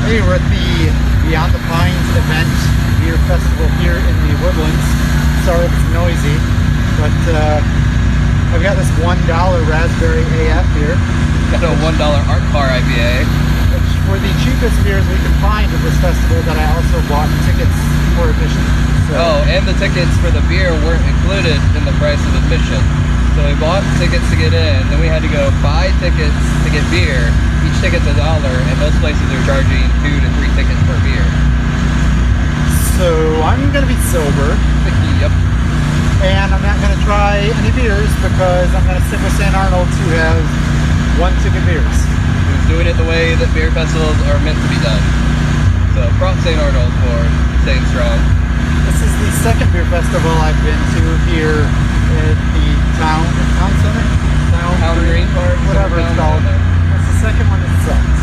Hey, we're at the Beyond the Pines event beer festival here in the Woodlands. Sorry if it's noisy, but I've got this $1 Raspberry AF here. Got a $1 Art Car IPA. Which were the cheapest beers we could find at this festival that I also bought tickets for admission. So. Oh, and the tickets for the beer weren't included in the price of admission. So we bought tickets to get in, then we had to go buy tickets to get beer. Each ticket's $1, and most places are charging 2 to 3 tickets per beer. So I'm gonna be sober. Yep. And I'm not gonna try any beers because I'm gonna stick with St. Arnold's, who has 1-ticket beers. Who's doing it the way that beer festivals are meant to be done. So props St. Arnold for staying strong. This is the second beer festival I've been to here at the town center? Town Green Park? Whatever it's called. That's the second one that sucked.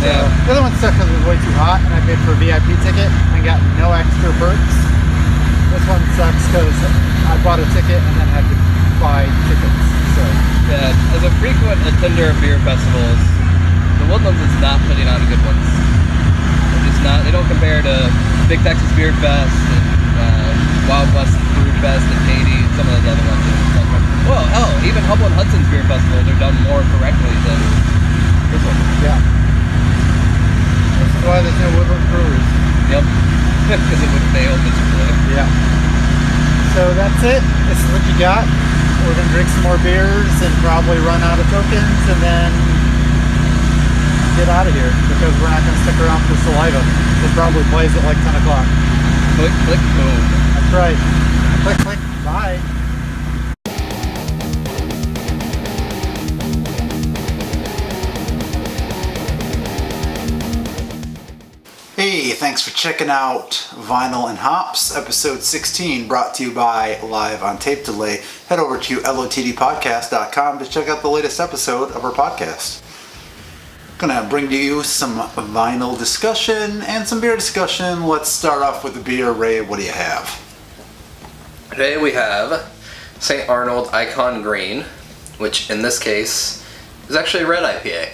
Yeah. The other one sucked because it was way too hot and I paid for a VIP ticket and got no extra perks. This one sucks because I bought a ticket and then had to buy tickets. So yeah, as a frequent attender of beer festivals, the Woodlands is not putting on good ones. They're just not. They don't compare to Big Texas Beer Fest and Wild West Brew Fest and Katy and some of those other ones. Well, hell, even Hubble and Hudson's beer festivals are done more correctly than this one. yeah. This is why there's no Woodlands Brewers. Yep. Because it would fail miserably. Yeah. So that's it. This is what you got. We're gonna drink some more beers and probably run out of tokens and then get out of here because we're not gonna stick around for Saliva. It probably plays at like 10 o'clock. Click, click, boom. That's right. Click, click, bye. Hey, thanks for checking out Vinyl and Hops, episode 16, brought to you by Live on Tape Delay. Head over to lotdpodcast.com to check out the latest episode of our podcast. Gonna bring to you some vinyl discussion and some beer discussion. Let's start off with the beer. Ray, what do you have? Today we have St. Arnold Icon Green, which in this case is actually a red IPA.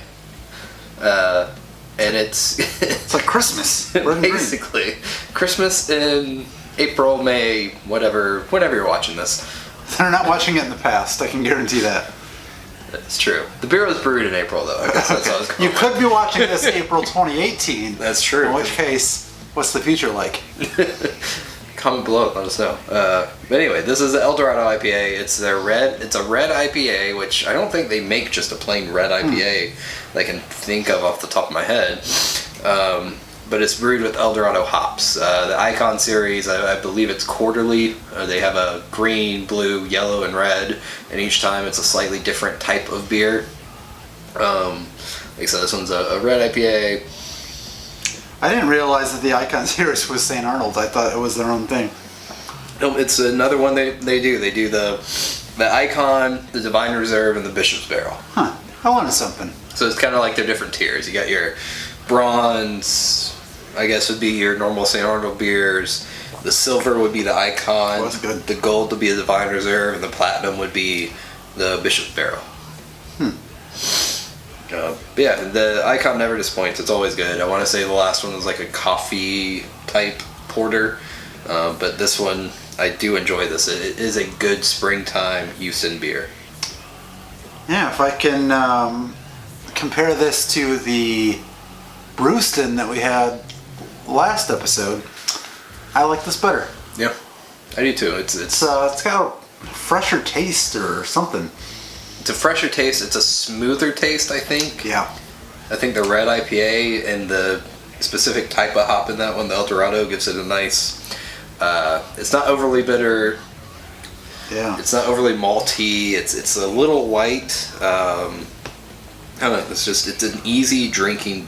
And it's It's like Christmas. Red and green. basically Christmas in April, May, whatever, whenever you're watching this. They're not watching it in the past, I can guarantee that. It's true. The beer was brewed in April, though. I guess that's what I was going You with. could be watching this April 2018. That's true. In which case, what's the future like? Comment below, let us know. But anyway, this is the El Dorado IPA. It's a red IPA, which I don't think they make just a plain red IPA that I can think of off the top of my head. But it's brewed with El Dorado hops. The Icon series, I believe it's quarterly. They have a green, blue, yellow, and red, and each time it's a slightly different type of beer. Like I said, this one's a red IPA. I didn't realize that the Icon series was St. Arnold. I thought it was their own thing. No, it's another one they do. They do the Icon, the Divine Reserve, and the Bishop's Barrel. Huh. I wanted something. So it's kind of like their different tiers. You got your bronze, I guess would be your normal St. Arnold beers. The silver would be the Icon. Oh, that's good. The gold would be the Divine Reserve, and the platinum would be the Bishop's Barrel. But yeah, the Icon never disappoints. It's always good. I want to say the last one was like a coffee type porter, but this one I do enjoy. This it is a good springtime Houston beer. Yeah, if I can compare this to the Brewston that we had last episode, I like this better. Yeah, I do too. It's got a fresher taste or something. It's a fresher taste. It's a smoother taste, I think. Yeah. I think the red IPA and the specific type of hop in that one, the El Dorado, gives it a nice. It's not overly bitter. Yeah. It's not overly malty. It's a little light. I don't know. It's an easy drinking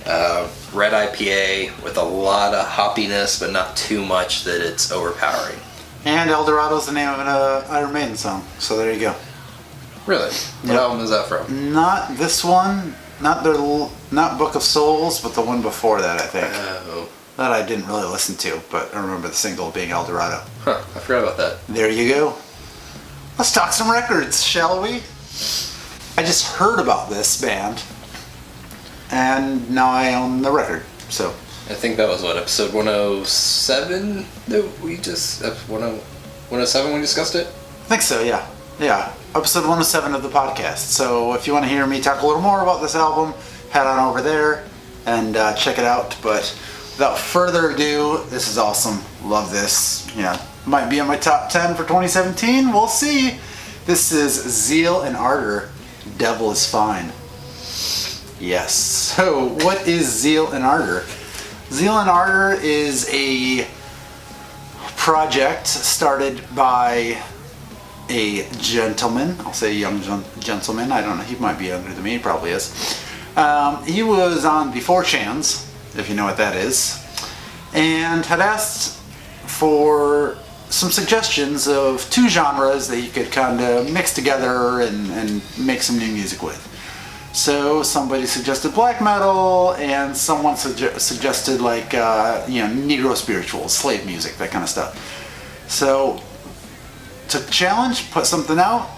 red IPA with a lot of hoppiness, but not too much that it's overpowering. And El Dorado's the name of an Iron Maiden song, so there you go. Really? What album is that from? Not this one, not Book of Souls, but the one before that, I think. Oh. That I didn't really listen to, but I remember the single being El Dorado. Huh, I forgot about that. There you go. Let's talk some records, shall we? I just heard about this band. and now I own the record. So I think that was what, episode 107 that we just 107 we discussed it. I think so. Yeah. Episode 107 of the podcast. So if you want to hear me talk a little more about this album, head on over there and check it out. But without further ado, this is awesome. Love this. Might be in my top 10 for 2017. We'll see. This is Zeal and Ardor, Devil is Fine. Yes. So what is Zeal and Ardor? Zeal and Ardor is a project started by a gentleman. I'll say a young gentleman. I don't know. He might be younger than me. He probably is. He was on the 4chans, if you know what that is, and had asked for some suggestions of two genres that he could kind of mix together and make some new music with. So somebody suggested black metal, and someone suggested like Negro spirituals, slave music, that kind of stuff. So took the challenge, put something out,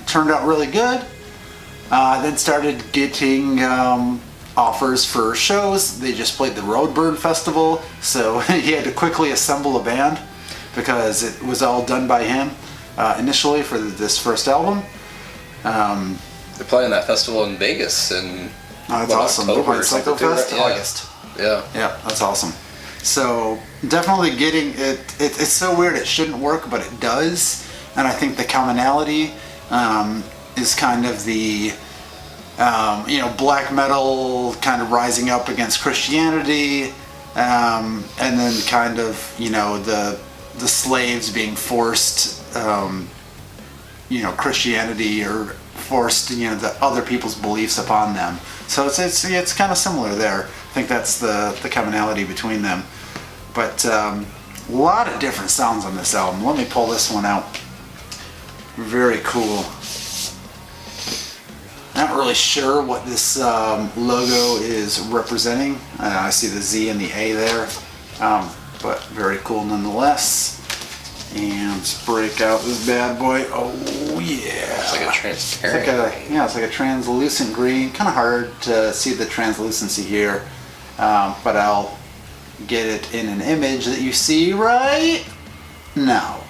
turned out really good. Then started getting offers for shows. They just played the Roadburn Festival, so he had to quickly assemble a band because it was all done by him initially for this first album. They're playing that festival in Vegas in that's awesome. They're playing October, Psycho Fest, yeah. August. Yeah, That's awesome. So definitely getting it. It's so weird. It shouldn't work, but it does. And I think the commonality is kind of the black metal kind of rising up against Christianity, and then kind of the slaves being forced Christianity, or forced the other people's beliefs upon them. So it's kind of similar there. I think that's the commonality between them. But a lot of different sounds on this album. Let me pull this one out. Very cool. Not really sure what this logo is representing. I see the Z and the A there, but very cool nonetheless. And let's break out this bad boy. Oh yeah! It's like a transparent. It's like a translucent green. Kind of hard to see the translucency here, but I'll get it in an image that you see right now.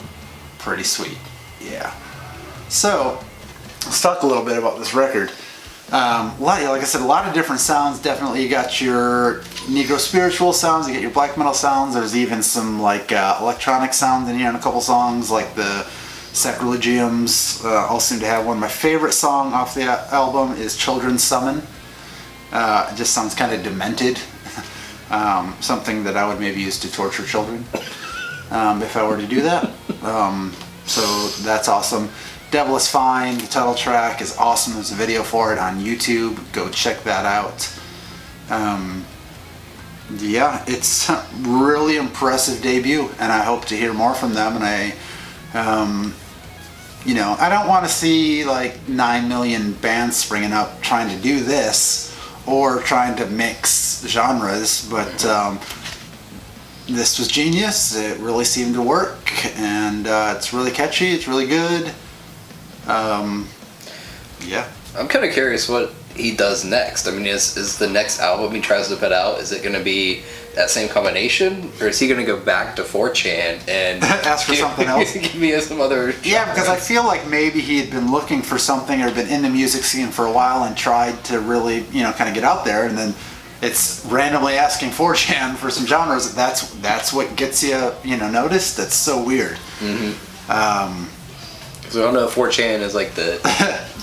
Pretty sweet. Yeah. So let's talk a little bit about this record. Like I said, a lot of different sounds. Definitely, you got your Negro spiritual sounds, you get your black metal sounds. There's even some like electronic sounds in here in a couple songs, like the Sacrilegiums. All seem to have one. My favorite song off the album is "Children's Summon." It just sounds kind of demented. Something that I would maybe use to torture children if I were to do that. So that's awesome. Devil is Fine, the title track, is awesome. There's a video for it on YouTube. Go check that out. It's a really impressive debut, and I hope to hear more from them. And I don't want to see like 9 million bands springing up trying to do this or trying to mix genres, but this was genius. It really seemed to work, and it's really catchy. It's really good. I'm kind of curious what he does next. I mean, is the next album he tries to put out, is it going to be that same combination, or is he going to go back to 4chan and ask for something else? Give me some other. Yeah, because I feel like maybe he had been looking for something, or been in the music scene for a while and tried to really, kind of get out there, and then it's randomly asking 4chan for some genres. That's what gets you, noticed. That's so weird. Mm-hmm. So I don't know if 4chan is like the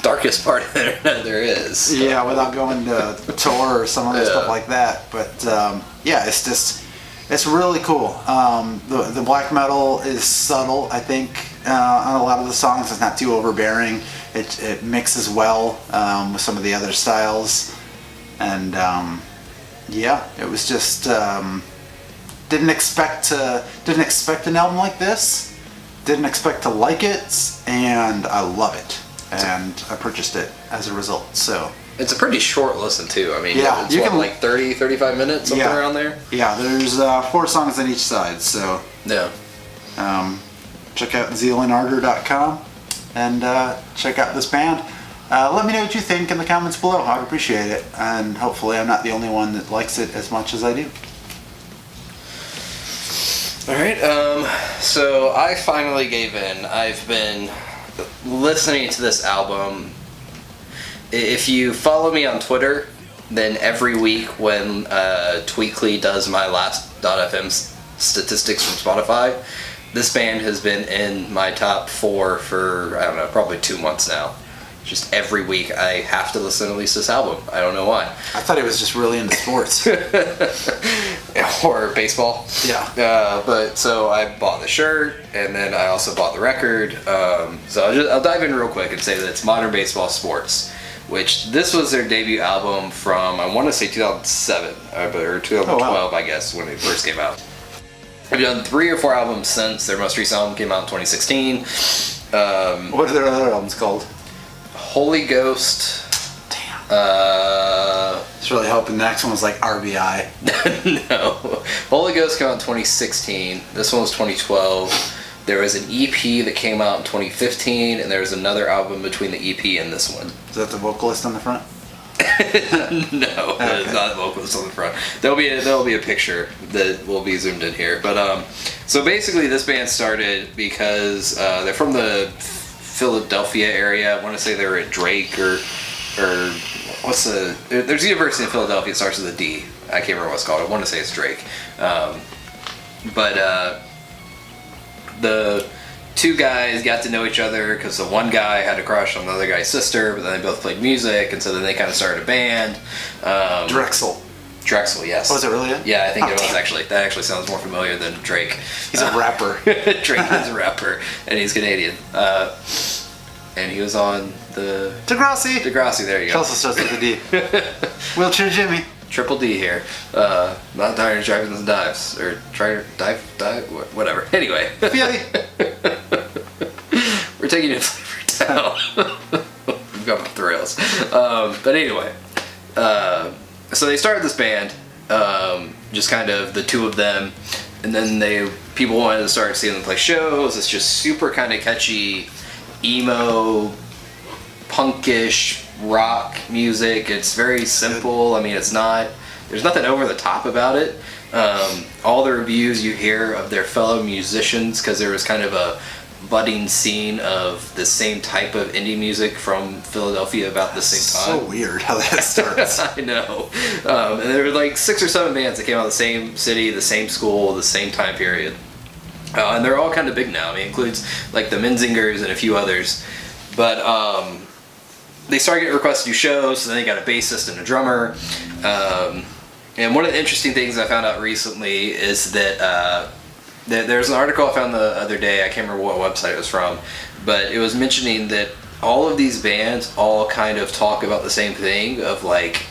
darkest part of the internet there is. So. Yeah, without going to Tor or some other stuff like that. But it's really cool. The black metal is subtle, I think, on a lot of the songs. It's not too overbearing. It mixes well with some of the other styles. And it was just didn't expect an album like this. Didn't expect to like it, and I love it, and I purchased it as a result. So it's a pretty short listen too. I mean, yeah, it's like 30, 35 minutes, something around there. Yeah, there's 4 songs on each side. So yeah, check out zealandardor.com and check out this band. Let me know what you think in the comments below. I'd appreciate it. And hopefully I'm not the only one that likes it as much as I do. Alright, so I finally gave in. I've been listening to this album. If you follow me on Twitter, then every week when Tweakly does my last.fm statistics from Spotify, this band has been in my top 4 for, I don't know, probably 2 months now. Just every week I have to listen to at least this album. I don't know why. I thought he was just really into sports. Or baseball. Yeah. But so I bought the shirt, and then I also bought the record. So I'll dive in real quick and say that it's Modern Baseball Sports, which this was their debut album from, I want to say 2007, or 2012, Oh, wow. I guess, when it first came out. I've done 3 or 4 albums since. Their most recent album came out in 2016. What are their other albums called? Holy Ghost. Damn. It's really hoping the next one was like RBI. No. Holy Ghost came out in 2016. This one was 2012. There was an EP that came out in 2015, and there was another album between the EP and this one. Is that the vocalist on the front? No, Okay. it's not the vocalist on the front. There'll be a picture that will be zoomed in here. But so basically, this band started because they're from the Philadelphia area. I want to say they were at Drake or what's the? There's a university in Philadelphia. It starts with a D. I can't remember what it's called. I want to say it's Drake. But the 2 guys got to know each other because the one guy had a crush on the other guy's sister, but then they both played music, and so then they kind of started a band. Drexel. Drexel, yes. Oh, is it really? Yeah, I think Oh, it was damn. actually. That actually sounds more familiar than Drake. He's a rapper. Drake is a rapper, and he's Canadian. And he was on the Degrassi. Degrassi. There you It go. also starts with a D. Wheelchair Jimmy. Triple D here. Not tired of driving the dives or try to dive, whatever. Anyway, Feely. we're taking it flavor down. We've got off the rails. But anyway, so they started this band, just kind of the 2 of them, and then people wanted to start seeing them play shows. It's just super kind of catchy, emo, punkish rock music. It's very simple. I mean, there's nothing over the top about it. All the reviews you hear of their fellow musicians, because there was kind of a budding scene of the same type of indie music from Philadelphia about the same time. So weird how that starts. I know. And there were like 6 or 7 bands that came out of the same city, the same school, the same time period. And they're all kind of big now. I mean, it includes like the Menzingers and a few others. But they started getting requests to do shows, so then they got a bassist and a drummer. And one of the interesting things I found out recently is that there's an article I found the other day, I can't remember what website it was from, but it was mentioning that all of these bands all kind of talk about the same thing of like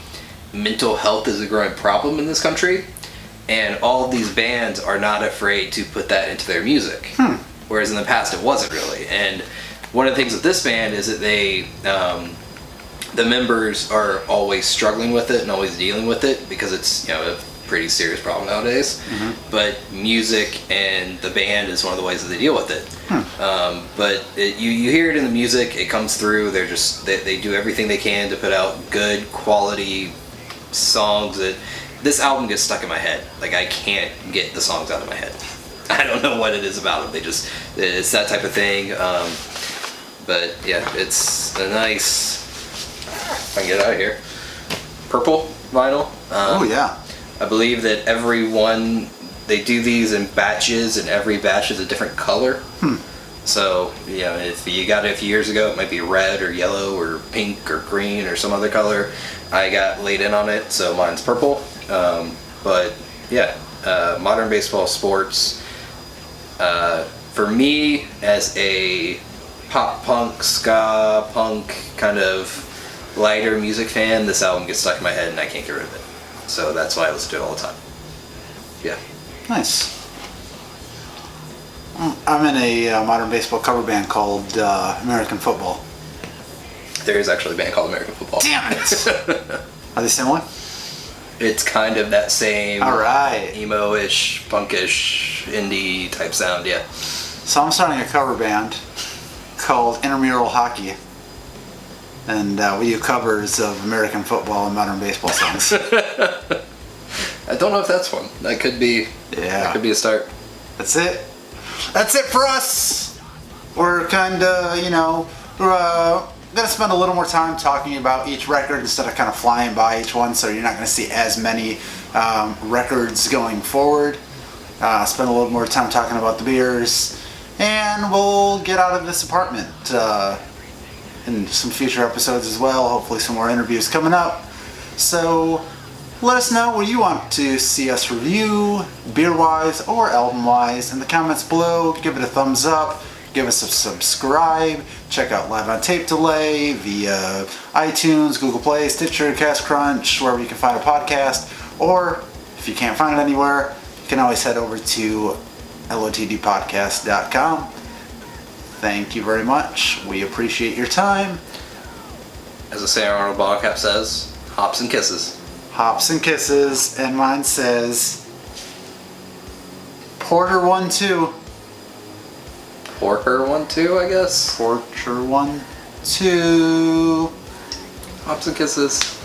mental health is a growing problem in this country, and all of these bands are not afraid to put that into their music. Whereas in the past it wasn't really. And one of the things with this band is that they the members are always struggling with it and always dealing with it because it's, a pretty serious problem nowadays. But music and the band is one of the ways that they deal with it. But you hear it in the music, it comes through. They do everything they can to put out good quality songs. That this album gets stuck in my head. Like, I can't get the songs out of my head. I don't know what it is about them. It's that type of thing. But yeah, it's a nice, if I can get out of here, purple vinyl. Oh yeah. I believe that they do these in batches, and every batch is a different color. So, if you got it a few years ago, it might be red or yellow or pink or green or some other color. I got laid in on it, so mine's purple. But yeah, Modern Baseball Sports. For me, as a pop punk, ska punk kind of lighter music fan, this album gets stuck in my head and I can't get rid of it. So that's why I listen to it all the time. Yeah. Nice. I'm in a modern baseball cover band called American Football. There is actually a band called American Football. Damn it! Are they similar? It's kind of that same All right. emo-ish, punkish, indie type sound, yeah. So I'm starting a cover band called Intramural Hockey. And we do covers of American football and modern baseball songs. I don't know if that's one. That could be. Yeah. That could be a start. That's it. That's it for us. We're kind of, going to spend a little more time talking about each record instead of kind of flying by each one, so you're not going to see as many records going forward. Spend a little more time talking about the beers, and we'll get out of this apartment in some future episodes as well. Hopefully some more interviews coming up. So let us know what you want to see us review, beer-wise or album-wise, in the comments below. Give it a thumbs up. Give us a subscribe. Check out Live on Tape Delay via iTunes, Google Play, Stitcher, Cast Crunch, wherever you can find a podcast. Or if you can't find it anywhere, you can always head over to lotdpodcast.com. Thank you very much. We appreciate your time. As the St. Arnold bottle cap says, hops and kisses. Hops and kisses, and mine says Porter 1-2. Porker 1-2, I guess. Porter 1-2. Hops and kisses.